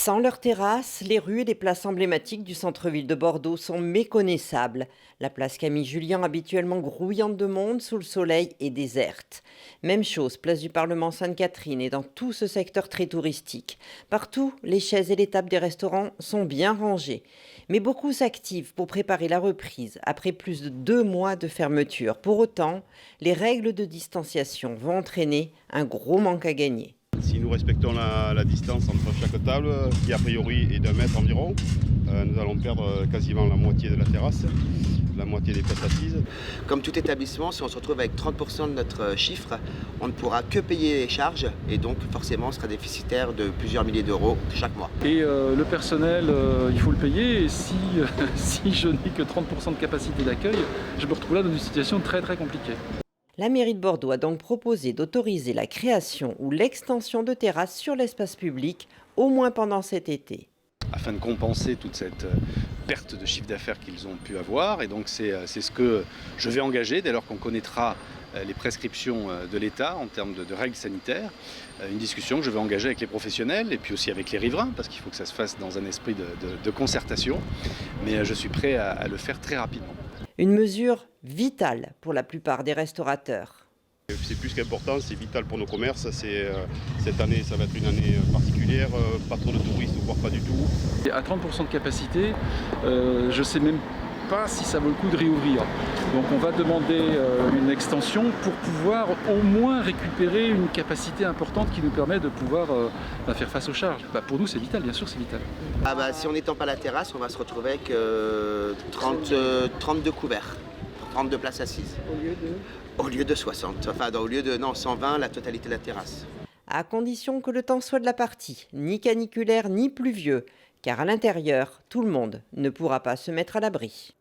Sans leurs terrasses, les rues et les places emblématiques du centre-ville de Bordeaux sont méconnaissables. La place Camille-Julien, habituellement grouillante de monde sous le soleil, est déserte. Même chose, place du Parlement Sainte-Catherine et dans tout ce secteur très touristique. Partout, les chaises et les tables des restaurants sont bien rangées. Mais beaucoup s'activent pour préparer la reprise après plus de 2 mois de fermeture. Pour autant, les règles de distanciation vont entraîner un gros manque à gagner. Si nous respectons la distance entre chaque table, qui a priori est d'1 mètre environ, nous allons perdre quasiment la moitié de la terrasse, la moitié des places assises. Comme tout établissement, si on se retrouve avec 30% de notre chiffre, on ne pourra que payer les charges et donc forcément on sera déficitaire de plusieurs milliers d'euros chaque mois. Et le personnel, il faut le payer et si, si je n'ai que 30% de capacité d'accueil, je me retrouve là dans une situation très compliquée. La mairie de Bordeaux a donc proposé d'autoriser la création ou l'extension de terrasses sur l'espace public, au moins pendant cet été. Afin de compenser toute cette perte de chiffre d'affaires qu'ils ont pu avoir. Et donc c'est ce que je vais engager dès lors qu'on connaîtra les prescriptions de l'État en termes de règles sanitaires. Une discussion que je vais engager avec les professionnels et puis aussi avec les riverains, parce qu'il faut que ça se fasse dans un esprit de concertation. Mais je suis prêt à le faire très rapidement. Une mesure vitale pour la plupart des restaurateurs. C'est plus qu'important, c'est vital pour nos commerces. Cette année, ça va être une année particulière, pas trop de touristes, voire pas du tout. Et à 30% de capacité, je ne sais même pas si ça vaut le coup de réouvrir. Donc on va demander une extension pour pouvoir au moins récupérer une capacité importante qui nous permet de pouvoir faire face aux charges. Pour nous c'est vital, bien sûr c'est vital. Si on n'étend pas la terrasse, on va se retrouver avec 32 couverts, 32 places assises. Au lieu de 60, au lieu de 120 la totalité de la terrasse. À condition que le temps soit de la partie, ni caniculaire ni pluvieux, car à l'intérieur, tout le monde ne pourra pas se mettre à l'abri.